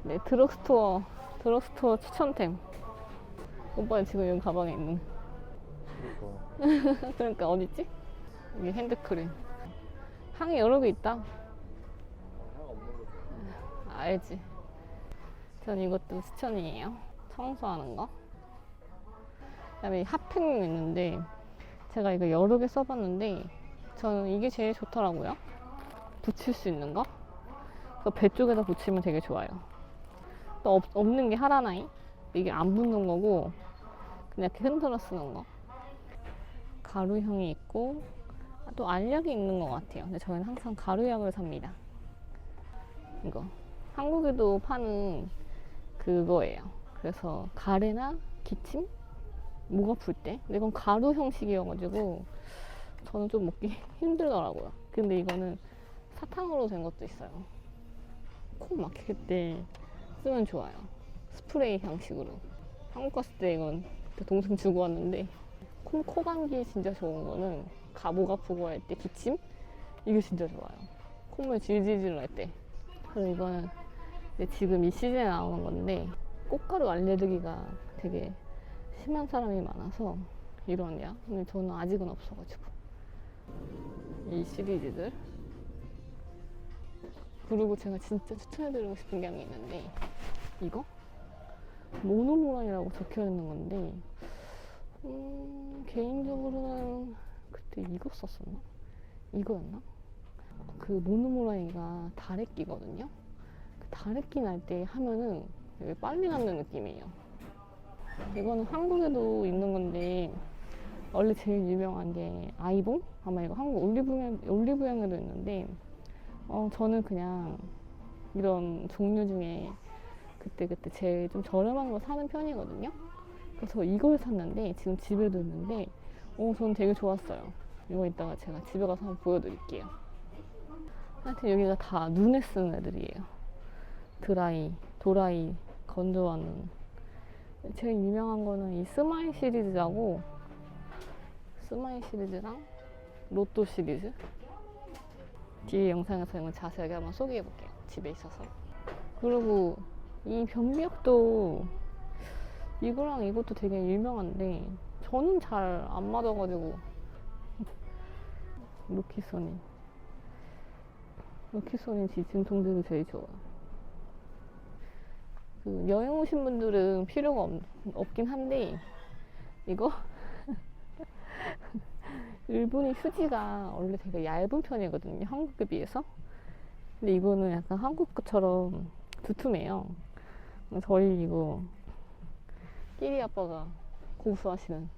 네, 드럭스토어 추천템. 오빠 지금 여기 가방에 있는. 그러니까 어딨지? 이게 핸드크림. 향이 여러 개 있다. 알지. 전 이것도 추천이에요. 청소하는 거. 그다음에 핫팩 있는데 제가 이거 여러 개 써봤는데 저는 이게 제일 좋더라고요. 붙일 수 있는 거. 그래서 배 쪽에다 붙이면 되게 좋아요. 또 없는 게 하라나이. 이게 안 붙는 거고 그냥 이렇게 흔들어 쓰는 거. 가루향이 있고 또 알약이 있는 것 같아요. 근데 저희는 항상 가루약을 삽니다. 이거 한국에도 파는 그거예요. 그래서 가래나 기침? 목 아플 때. 근데 이건 가루 형식이어가지고 저는 좀 먹기 힘들더라고요. 근데 이거는 사탕으로 된 것도 있어요. 코 막힐 때 쓰면 좋아요. 스프레이 형식으로. 한국 갔을 때 이건 동생 주고 왔는데 코 감기 진짜 좋은 거는 목 아프고 할 때 기침? 이게 진짜 좋아요. 콧물 질질질 날 때. 그래서 이거는 지금 이 시즌에 나오는 건데 꽃가루 알레르기가 되게 심한 사람이 많아서 이런 약. 근데 저는 아직은 없어가지고 이 시리즈들. 그리고 제가 진짜 추천해드리고 싶은 게 하나 있는데 이거? 모노모란이라고 적혀있는 건데 개인적으로는 그때 이거 썼었나? 이거였나? 그 모노모란이가 다래끼거든요? 그 다래끼 날 때 하면은 되게 빨리 낫는 느낌이에요. 이거는 한국에도 있는 건데 원래 제일 유명한 게 아이봉? 아마 이거 한국 올리브영에도 있는데 저는 그냥 이런 종류 중에 그때 제일 좀 저렴한 거 사는 편이거든요. 그래서 이걸 샀는데 지금 집에도 있는데 저는 되게 좋았어요. 이거 이따가 제가 집에 가서 한번 보여드릴게요. 하여튼 여기가 다 눈에 쓰는 애들이에요. 도라이 건조하는. 제일 유명한 거는 이 스마일 시리즈하고 스마일 시리즈랑 로또 시리즈. 뒤에 영상에서 이걸 자세하게 한번 소개해볼게요. 집에 있어서. 그리고 이 변비약도 이거랑 이것도 되게 유명한데 저는 잘 안 맞아가지고 로키소닌 진통제도 제일 좋아요. 그 여행 오신 분들은 필요가 없긴 한데 이거 일본이 휴지가 원래 되게 얇은 편이거든요, 한국에 비해서. 근데 이거는 약간 한국 것처럼 두툼해요. 저희 이거 끼리 아빠가 고수하시는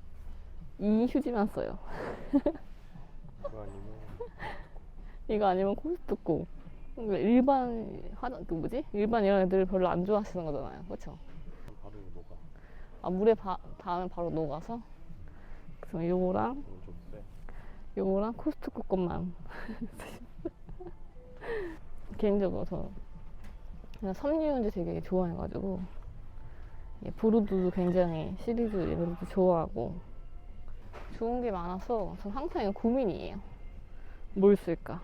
이 휴지만 써요. 이거 아니면 코스트코. 일반 일반 이런 애들 별로 안 좋아하시는 거잖아요, 그렇죠? 바로 녹아. 물에 닿으면 바로 녹아서. 그래서 요거랑 코스트코 것만. 개인적으로 저 그냥 섬유유연제 되게 좋아해가지고 브루드도 굉장히 시리즈 이런 것도 좋아하고 좋은 게 많아서 전 항상 이거 고민이에요. 뭘 쓸까?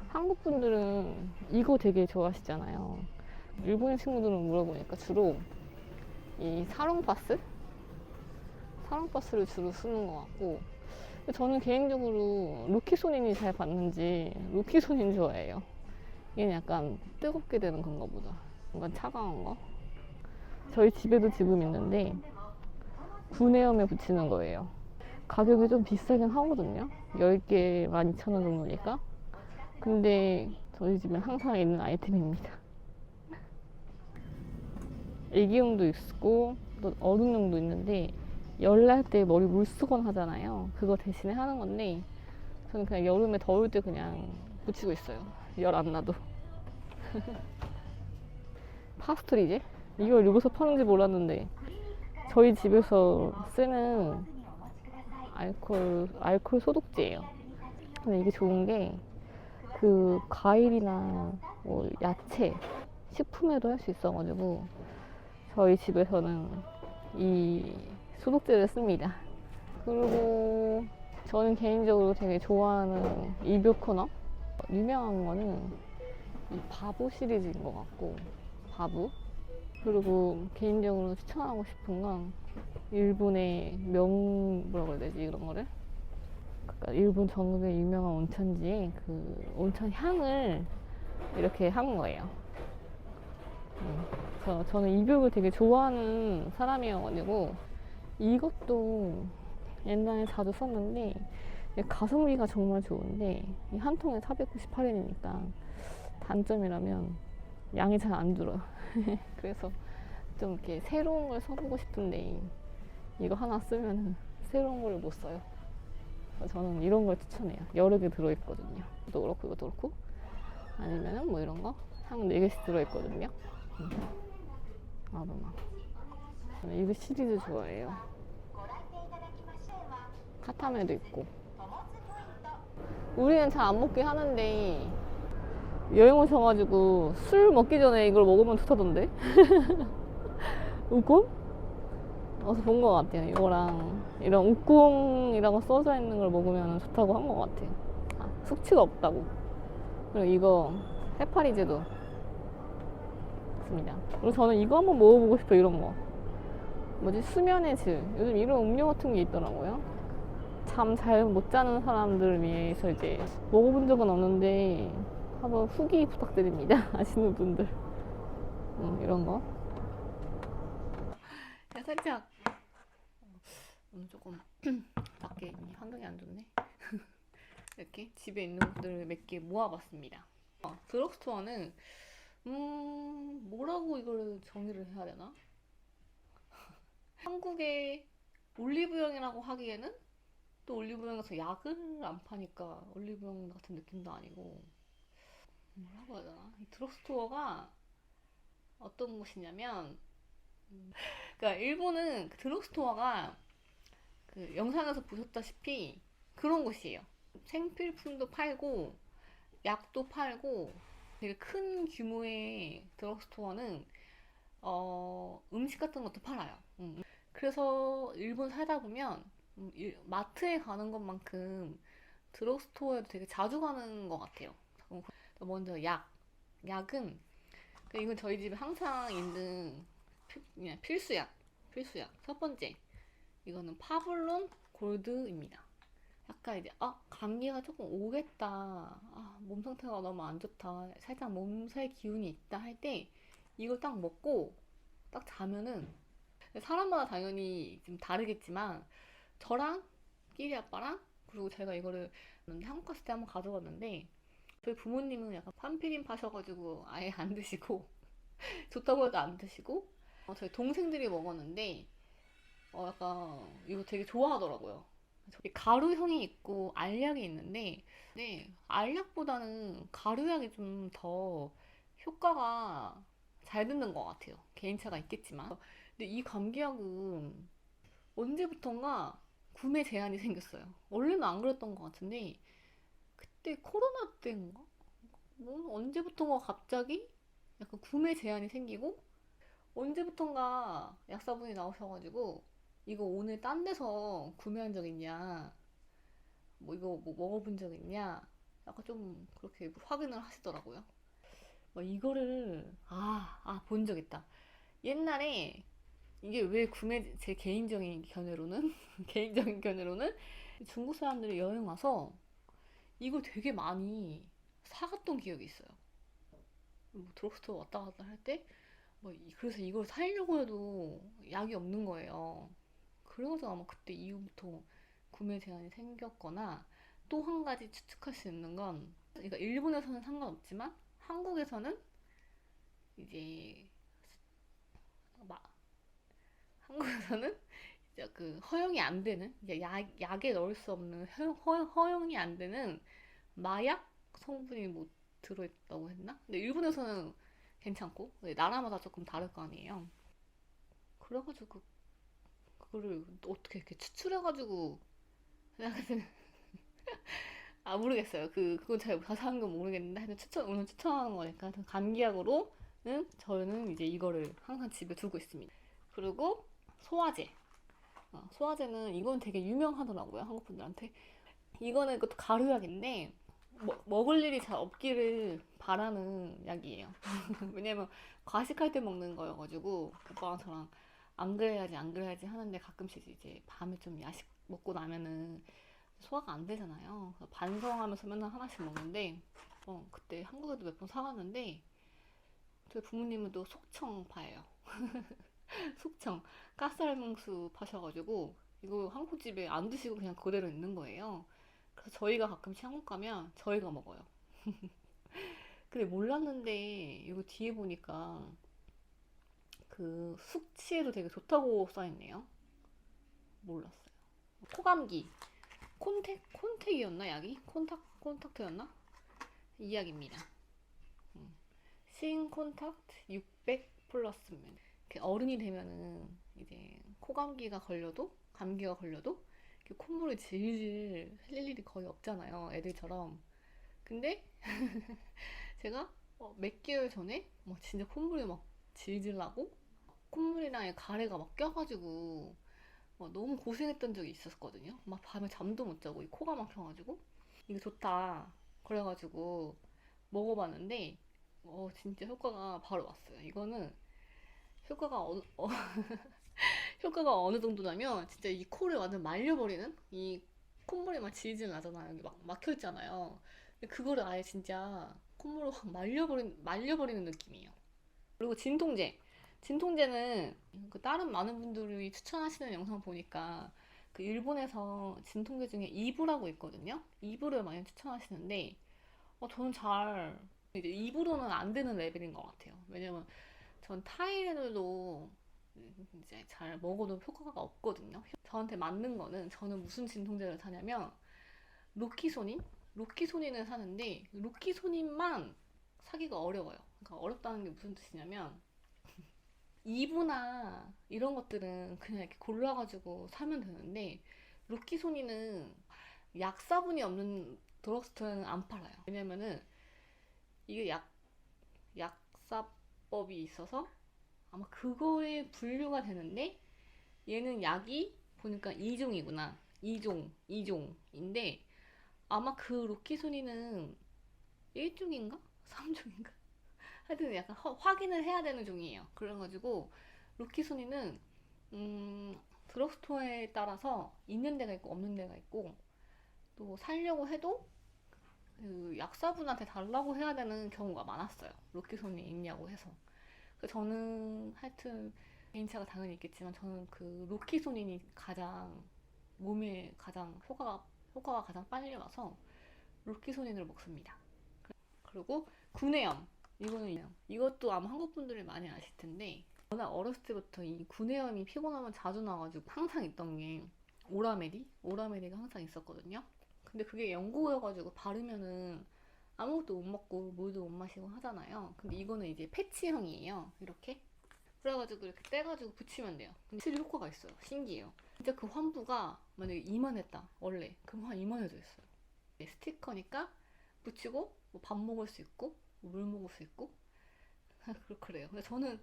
한국 분들은 이거 되게 좋아하시잖아요. 일본 친구들은 물어보니까 주로 이 사롱파스를 주로 쓰는 것 같고, 저는 개인적으로 로키소닌이 잘 받는지 로키소닌 좋아해요. 얘는 약간 뜨겁게 되는 건가 보다. 뭔가 차가운 거. 저희 집에도 지금 있는데 구내염에 붙이는 거예요. 가격이 좀 비싸긴 하거든요. 10개 12,000원 정도니까. 근데 저희 집엔 항상 있는 아이템입니다. 애기용도 있고 또 어른용도 있는데 열 날 때 머리 물 쓰곤 하잖아요. 그거 대신에 하는 건데 저는 그냥 여름에 더울 때 그냥 붙이고 있어요. 열 안 나도. 파스토리제? 이걸 여기서 파는지 몰랐는데 저희 집에서 쓰는 알코올 소독제예요. 근데 이게 좋은 게 그 과일이나 뭐 야채, 식품에도 할 수 있어가지고 저희 집에서는 이 소독제를 씁니다. 그리고 저는 개인적으로 되게 좋아하는 이뷰 코너? 유명한 거는 이 바부 시리즈인 것 같고, 바부. 그리고 개인적으로 추천하고 싶은 건 일본의 뭐라고 해야 되지, 이런 거를? 그러니까 일본 전국의 유명한 온천지에 그 온천 향을 이렇게 한 거예요. 저는 이벽을 되게 좋아하는 사람이어가지고 이것도 옛날에 자주 썼는데 가성비가 정말 좋은데 이 한 통에 498엔이니까 단점이라면 양이 잘 안 들어요. 그래서 좀 이렇게 새로운 걸 써보고 싶은데 이거 하나 쓰면 새로운 걸 못 써요. 그래서 저는 이런 걸 추천해요. 여러 개 들어있거든요. 이것도 그렇고 이것도 그렇고 아니면은 뭐 이런 거 한 4개씩 들어있거든요. 아로마. 저는 이거 시리즈 좋아해요. 카타메도 있고. 우리는 잘 안 먹긴 하는데 여행 오셔가지고 술 먹기 전에 이걸 먹으면 좋다던데? 우콩? 어서 본 것 같아요. 이거랑 이런 우콩이라고 써져 있는 걸 먹으면 좋다고 한 것 같아요. 숙취가 없다고. 그리고 이거 해파리제도 있습니다. 그리고 저는 이거 한번 먹어보고 싶어요. 이런 거 뭐지? 수면의 질. 요즘 이런 음료 같은 게 있더라고요. 잠 잘 못 자는 사람들 위해서 이제 먹어본 적은 없는데 한번 후기 부탁드립니다. 아시는 분들. 이런 거. 살짝 오늘 조금 밖에 환경이 안 좋네. 이렇게 집에 있는 것들을 몇 개 모아봤습니다. 드럭스토어는 뭐라고 이걸 정의를 해야 되나? 한국의 올리브영이라고 하기에는 또 올리브영에서 약을 안 파니까 올리브영 같은 느낌도 아니고 뭐라고 해야 되나? 이 드럭스토어가 어떤 곳이냐면 그러니까 일본은 그 드럭스토어가 그 영상에서 보셨다시피 그런 곳이에요. 생필품도 팔고 약도 팔고 되게 큰 규모의 드럭스토어는 음식 같은 것도 팔아요. 그래서 일본 살다 보면 마트에 가는 것만큼 드럭스토어에도 되게 자주 가는 것 같아요. 먼저 약은 이건 저희 집에 항상 있는 필수약. 첫 번째 이거는 파블론 골드입니다. 약간 이제 감기가 조금 오겠다, 몸 상태가 너무 안 좋다, 살짝 몸살 기운이 있다 할 때 이걸 딱 먹고 딱 자면은, 사람마다 당연히 좀 다르겠지만 저랑 끼리 아빠랑 그리고 제가 이거를 한국 갔을 때 한번 가져갔는데 저희 부모님은 약간 판피린 파셔가지고 아예 안 드시고 좋다고 해도 안 드시고 저희 동생들이 먹었는데 약간 이거 되게 좋아하더라고요. 가루형이 있고 알약이 있는데 알약보다는 가루약이 좀 더 효과가 잘 듣는 것 같아요. 개인차가 있겠지만. 근데 이 감기약은 언제부턴가 구매 제한이 생겼어요. 원래는 안 그랬던 것 같은데 그때 코로나 때인가? 뭐 언제부턴가 갑자기 약간 구매 제한이 생기고 언제부턴가 약사분이 나오셔가지고 이거 오늘 딴 데서 구매한 적 있냐, 뭐 이거 뭐 먹어본 적 있냐, 약간 좀 그렇게 확인을 하시더라고요. 이거를 본 적 있다. 옛날에 이게 왜 제 개인적인 견해로는 개인적인 견해로는 중국 사람들이 여행 와서 이걸 되게 많이 사갔던 기억이 있어요. 드럭스토어 왔다 갔다 할 때 그래서 이걸 사려고 해도 약이 없는 거예요. 그래서 아마 그때 이후부터 구매 제한이 생겼거나, 또 한 가지 추측할 수 있는 건, 그러니까 일본에서는 상관없지만 한국에서는 이제 한국에서는 이제 그 허용이 안 되는, 이제 약에 넣을 수 없는 허용이 안 되는 마약 성분이 뭐 들어있다고 했나? 근데 일본에서는 괜찮고 나라마다 조금 다를 거 아니에요. 그래가지고 그거를 어떻게 이렇게 추출해가지고 생각하는 모르겠어요. 그건 잘 자세한 건 모르겠는데 하여튼 오늘 추천하는 거니까 하여튼 감기약으로는 저는 이제 이거를 항상 집에 두고 있습니다. 그리고 소화제. 소화제는 이건 되게 유명하더라고요, 한국 분들한테. 이거는 그것도 가루약인데 먹을 일이 잘 없기를 바라는 약이에요. 왜냐면 과식할 때 먹는 거여가지고 오빠랑 저랑 안 그래야지 안 그래야지 하는데 가끔씩 이제 밤에 좀 야식 먹고 나면은 소화가 안 되잖아요. 그래서 반성하면서 맨날 하나씩 먹는데 그때 한국에도 몇 번 사갔는데 저희 부모님은 또 속청파예요. 속청 가스알뭉수 파셔가지고 이거 한국 집에 안 드시고 그냥 그대로 있는 거예요. 그래서 저희가 가끔씩 한국 가면 저희가 먹어요. 근데 몰랐는데 이거 뒤에 보니까 그 숙취에도 되게 좋다고 써있네요. 몰랐어요. 코감기 콘택이었나 약이? 콘탁트였나? 이 약입니다. 신콘탁트 600 플러스면 어른이 되면은 이제 코감기가 걸려도 감기가 걸려도 이렇게 콧물이 질질 흘릴 일이 거의 없잖아요, 애들처럼. 근데 제가 몇 개월 전에 진짜 콧물이 막 질질 나고 콧물이랑 가래가 막 껴가지고 너무 고생했던 적이 있었거든요. 막 밤에 잠도 못 자고 이 코가 막혀가지고 이게 좋다 그래가지고 먹어봤는데 진짜 효과가 바로 왔어요. 이거는 효과가 효과가 어느 정도냐면 진짜 이 코를 완전 말려버리는, 이 콧물이 막 질질 나잖아요. 여기 막 막혀있잖아요. 근데 그거를 아예 진짜 콧물을 확 말려버리는 느낌이에요. 그리고 진통제는 그 다른 많은 분들이 추천하시는 영상 보니까 그 일본에서 진통제 중에 이브라고 있거든요. 이브를 많이 추천하시는데 저는 잘 이제 입으로는 안 되는 레벨인 것 같아요. 왜냐면 전 타이레놀도 이제 잘 먹어도 효과가 없거든요. 저한테 맞는 거는, 저는 무슨 진통제를 사냐면 로키소닌? 로키소닌을 사는데 로키소닌만 사기가 어려워요. 그러니까 어렵다는 게 무슨 뜻이냐면 이브나 이런 것들은 그냥 이렇게 골라가지고 사면 되는데 로키소닌은 약사분이 없는 드럭스토어는 안 팔아요. 왜냐면은 이게 약사법이 있어서 아마 그거에 분류가 되는데 얘는 약이 보니까 2종이구나. 2종인데 아마 그 로키소니는 1종인가? 3종인가? 하여튼 약간 확인을 해야 되는 종이에요. 그래가지고 로키소니는 드럭스토어에 따라서 있는 데가 있고 없는 데가 있고 또 살려고 해도 그 약사분한테 달라고 해야 되는 경우가 많았어요. 로키소니 있냐고 해서. 저는 하여튼 개인차가 당연히 있겠지만 저는 그 로키소닌이 가장 몸에 가장 효과가 가장 빨리 와서 로키소닌을 먹습니다. 그리고 구내염, 이것도 아마 한국 분들이 많이 아실 텐데 워낙 어렸을 때부터 이 구내염이 피곤하면 자주 나가지고 항상 있던 게 오라메디가 항상 있었거든요. 근데 그게 연고여가지고 바르면은 아무것도 못 먹고 물도 못 마시고 하잖아요. 근데 이거는 이제 패치형이에요. 이렇게. 그래가지고 이렇게 떼가지고 붙이면 돼요. 근데 실히 효과가 있어요. 신기해요. 진짜 그 환부가 만약에 이만했다. 원래. 그럼 한 이만해져 있어요. 스티커니까 붙이고 뭐밥 먹을 수 있고 물 먹을 수 있고 그래요. 근데 저는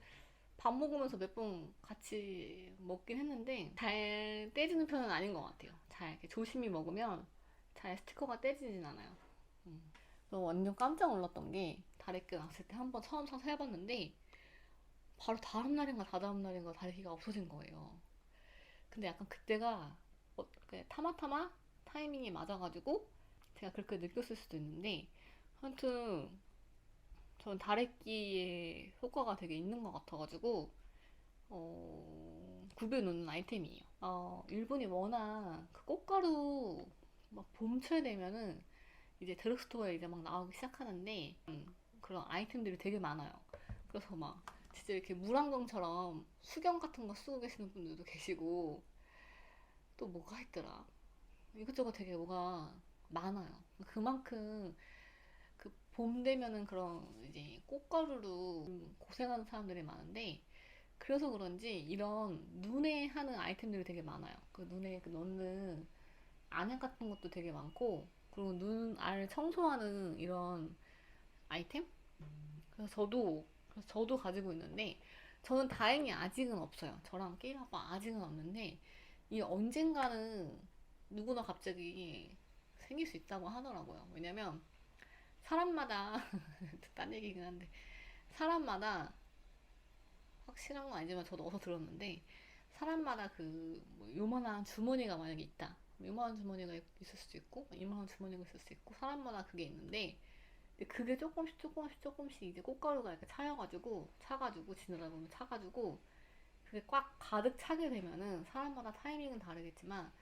밥 먹으면서 몇 번 같이 먹긴 했는데 잘 떼지는 편은 아닌 것 같아요. 잘 이렇게 조심히 먹으면 잘 스티커가 떼지진 않아요. 저 완전 깜짝 놀랐던 게 다래끼 났을 때 한 번 처음 사서 해봤는데 바로 다음 날인가 다다음 날인가 다래끼가 없어진 거예요. 근데 약간 그때가 타마타마 타이밍이 맞아가지고 제가 그렇게 느꼈을 수도 있는데 아무튼 전 다래끼의 효과가 되게 있는 것 같아가지고 구별놓는 아이템이에요. 일본이 워낙 그 꽃가루 막 봄철 되면은 이제 드럭스토어에 이제 막 나오기 시작하는데 그런 아이템들이 되게 많아요. 그래서 막 진짜 이렇게 물안경처럼 수경 같은 거 쓰고 계시는 분들도 계시고 또 뭐가 있더라. 이것저것 되게 뭐가 많아요. 그만큼 그 봄 되면은 그런 이제 꽃가루로 고생하는 사람들이 많은데 그래서 그런지 이런 눈에 하는 아이템들이 되게 많아요. 그 눈에 넣는 안약 같은 것도 되게 많고 그리고 눈알 청소하는 이런 아이템? 그래서 저도 가지고 있는데 저는 다행히 아직은 없어요. 저랑 게임 아빠 아직은 없는데 이 언젠가는 누구나 갑자기 생길 수 있다고 하더라고요. 왜냐면 사람마다 딴 얘기긴 한데 사람마다 확실한 건 아니지만 저도 어디서 들었는데 사람마다 그뭐 요만한 주머니가 만약에 있다. 요만한 주머니가 있을 수도 있고 이만한 주머니가 있을 수도 있고 사람마다 그게 있는데 근데 그게 조금씩 이제 꽃가루가 이렇게 차가지고 지느다 보면 차가지고 그게 꽉 가득 차게 되면은 사람마다 타이밍은 다르겠지만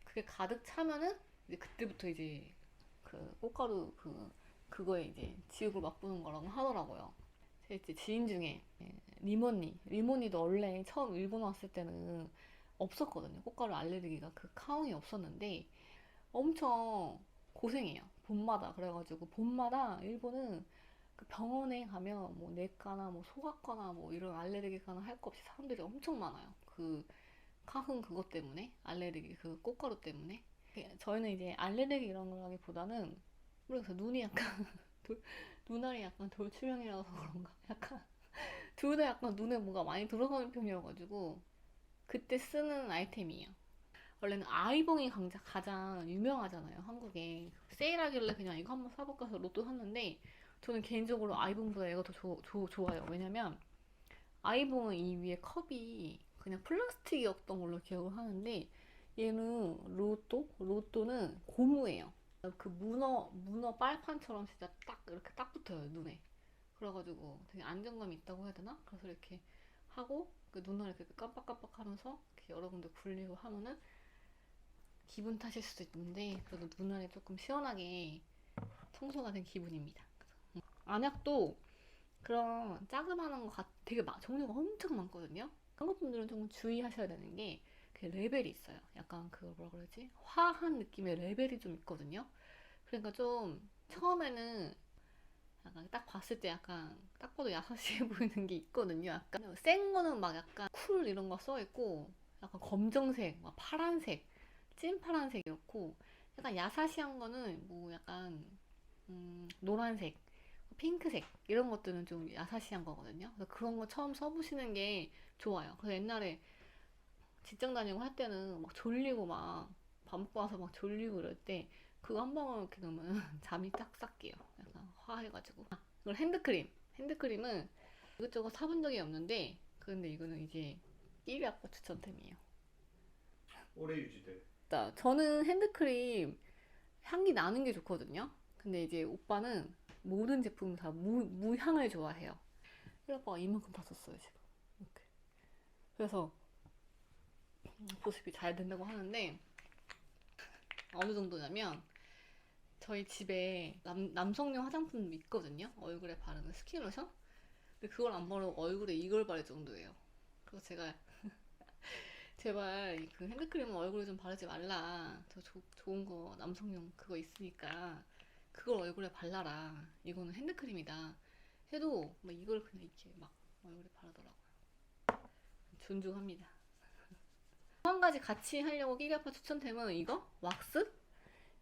그게 가득 차면은 이제 그때부터 이제 그 꽃가루 그거에 이제 지옥을 맛보는 거라고 하더라고요. 제 이제 지인 중에 리모니도 원래 처음 일본 왔을 때는 없었거든요. 꽃가루 알레르기가 그 카운이 없었는데 엄청 고생해요. 봄마다 그래가지고 봄마다 일본은 그 병원에 가면 뭐 내과나 뭐 소아과나 뭐 이런 알레르기과나 할 거 없이 사람들이 엄청 많아요. 그 카흥 그것 때문에 알레르기 그 꽃가루 때문에 저희는 이제 알레르기 이런 거라기보다는 모르겠어요. 눈이 약간 눈알이 약간 돌출형이라서 그런가 약간 둘 다 약간 눈에 뭐가 많이 들어가는 편이어가지고 그때 쓰는 아이템이에요. 원래는 아이봉이 가장 유명하잖아요, 한국에. 세일하길래 그냥 이거 한번 사볼까 해서 로또 샀는데, 저는 개인적으로 아이봉보다 얘가 더 좋아요. 왜냐면, 아이봉은 이 위에 컵이 그냥 플라스틱이었던 걸로 기억을 하는데, 얘는 로또는 고무예요. 그 문어 빨판처럼 진짜 딱, 이렇게 딱 붙어요, 눈에. 그래가지고 되게 안정감이 있다고 해야 되나? 그래서 이렇게 하고, 그 눈을 이렇게 깜빡깜빡 하면서, 이렇게 여러 군데 굴리고 하면은, 기분 탓일 수도 있는데 그래도 눈알이 조금 시원하게 청소가 된 기분입니다. 안약도 그런 자그마한 거 되게 종류가 엄청 많거든요. 한국 분들은 조금 주의하셔야 되는 게 그 레벨이 있어요. 약간 그 뭐라 그러지? 화한 느낌의 레벨이 좀 있거든요. 그러니까 좀 처음에는 약간 딱 봤을 때 약간 딱 봐도 야사시해 보이는 게 있거든요. 약간 센 거는 막 약간 쿨 이런 거 써 있고 약간 검정색, 막 파란색, 찐파란색이었고 약간 야사시한 거는 뭐 약간 노란색, 핑크색 이런 것들은 좀 야사시한 거거든요. 그래서 그런 거 처음 써보시는 게 좋아요. 그래서 옛날에 직장 다니고 할 때는 막 졸리고 막 밥 먹고 와서 막 졸리고 이럴 때 그거 한 방울 이렇게 넣으면 잠이 딱 깨요. 약간 화해가지고. 이걸 핸드크림은 이것저것 사본 적이 없는데 근데 이거는 이제 1위 아빠 추천템이에요. 오래 유지돼. 저는 핸드크림 향기 나는 게 좋거든요. 근데 이제 오빠는 모든 제품 다 무향을 좋아해요. 1위 아빠가 이만큼 다 썼어요 지금. 이렇게. 그래서 보습이 잘 된다고 하는데 어느 정도냐면 저희 집에 남성용 화장품 있거든요. 얼굴에 바르는 스킨로션. 근데 그걸 안 바르고 얼굴에 이걸 바를 정도예요. 그래서 제가 제발 그 핸드크림은 얼굴에 좀 바르지 말라. 더 좋은 거 남성용 그거 있으니까 그걸 얼굴에 발라라. 이거는 핸드크림이다. 해도 막 이걸 그냥 이렇게 막 얼굴에 바르더라고요. 존중합니다. 한 가지 같이 하려고 끼리아파 추천템은 이거? 왁스?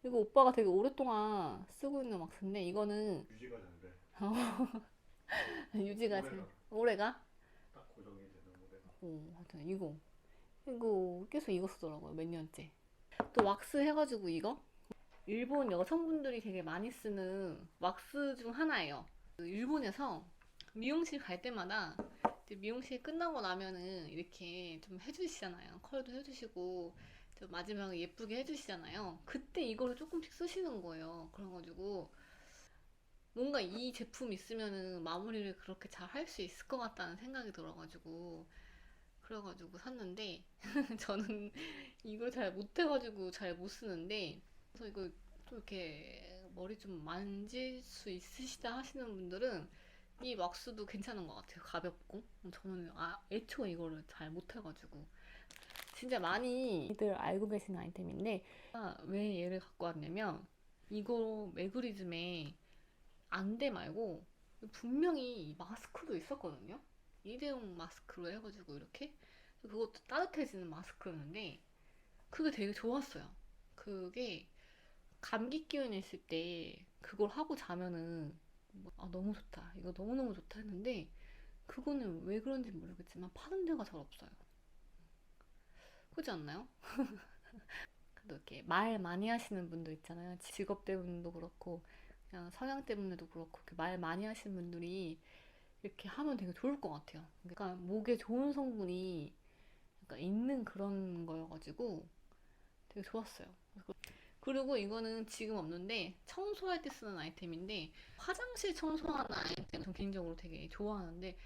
이거 오빠가 되게 오랫동안 쓰고 있는 왁스인데 이거는 유지가 잘 돼. 유지가 제일 오래가 오래가? 딱 고정이 되는 오래가. 하여튼 이거 계속 이거 쓰더라고요. 몇 년째. 또 왁스 해가지고 이거? 일본 여성분들이 되게 많이 쓰는 왁스 중 하나예요. 그 일본에서 미용실 갈 때마다 이제 미용실 끝나고 나면은 이렇게 좀 해주시잖아요. 컬도 해주시고 좀 마지막에 예쁘게 해주시잖아요. 그때 이거를 조금씩 쓰시는 거예요. 그래가지고 뭔가 이 제품 있으면은 마무리를 그렇게 잘 할 수 있을 것 같다는 생각이 들어가지고 그래가지고 샀는데 저는 이걸 잘 못해가지고 잘 못 쓰는데 그래서 이거 좀 이렇게 머리 좀 만질 수 있으시다 하시는 분들은 이 왁스도 괜찮은 것 같아요. 가볍고 저는 애초에 이거를 잘 못해가지고 진짜 많이들 알고 계시는 아이템인데 왜 얘를 갖고 왔냐면 이거 매그리즘에 안대 말고 분명히 마스크도 있었거든요. 일회용 마스크로 해가지고 이렇게 그것도 따뜻해지는 마스크였는데 그게 되게 좋았어요. 그게 감기 기운 있을 때 그걸 하고 자면은 너무 좋다. 이거 너무너무 좋다 했는데 그거는 왜 그런지 모르겠지만 파는 데가 잘 없어요. 그렇지 않나요? 그래도 이렇게 말 많이 하시는 분들 있잖아요. 직업 때문도 그렇고 그냥 성향 때문에도 그렇고 이렇게 말 많이 하시는 분들이 이렇게 하면 되게 좋을 것 같아요. 그러니까 목에 좋은 성분이 약간 있는 그런 거여가지고 되게 좋았어요. 그리고 이거는 지금 없는데 청소할 때 쓰는 아이템인데 화장실 청소하는 아이템 전 개인적으로 되게 좋아하는데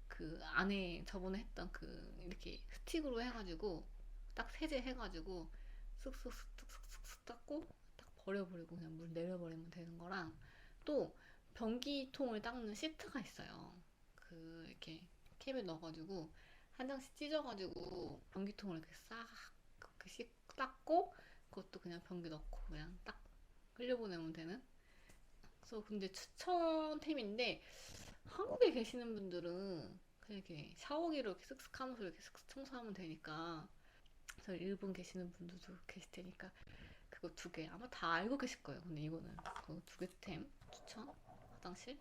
그 안에 저번에 했던 그 이렇게 스틱으로 해가지고 딱 세제 해가지고 쓱쓱쓱쓱쓱쓱 닦고 딱 버려버리고 그냥 물 내려버리면 되는 거랑 또 변기통을 닦는 시트가 있어요. 그 이렇게 캡에 넣어가지고 한 장씩 찢어가지고 변기통을 이렇게 싹 그렇게 닦고 그것도 그냥 변기 넣고 그냥 딱 흘려보내면 되는. 그래서 근데 추천템인데 한국에 계시는 분들은 그냥 이렇게 샤워기로 이렇게 쓱쓱 하면서 이렇게 쓱쓱 청소하면 되니까. 그래서 일본 계시는 분들도 계실 테니까 그거 두 개 아마 다 알고 계실 거예요. 근데 이거는 그 두 개 템 추천. 화장실.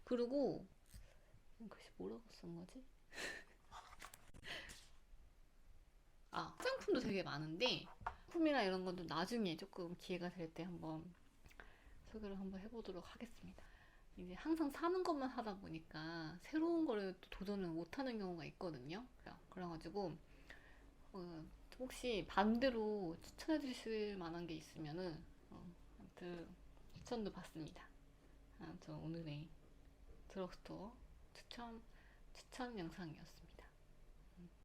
그리고 글씨 뭐라고 쓴 거지? 아, 화장품도 되게 많은데 화장품이나 이런 건 좀 나중에 조금 기회가 될 때 한번 소개를 한번 해보도록 하겠습니다. 이제 항상 사는 것만 하다 보니까 새로운 거를 또 도전을 못 하는 경우가 있거든요. 그래가지고 어, 혹시 반대로 추천해 주실 만한 게 있으면은 아무튼 추천도 받습니다. 아무튼 오늘의 드럭스토어 추천 영상이었습니다.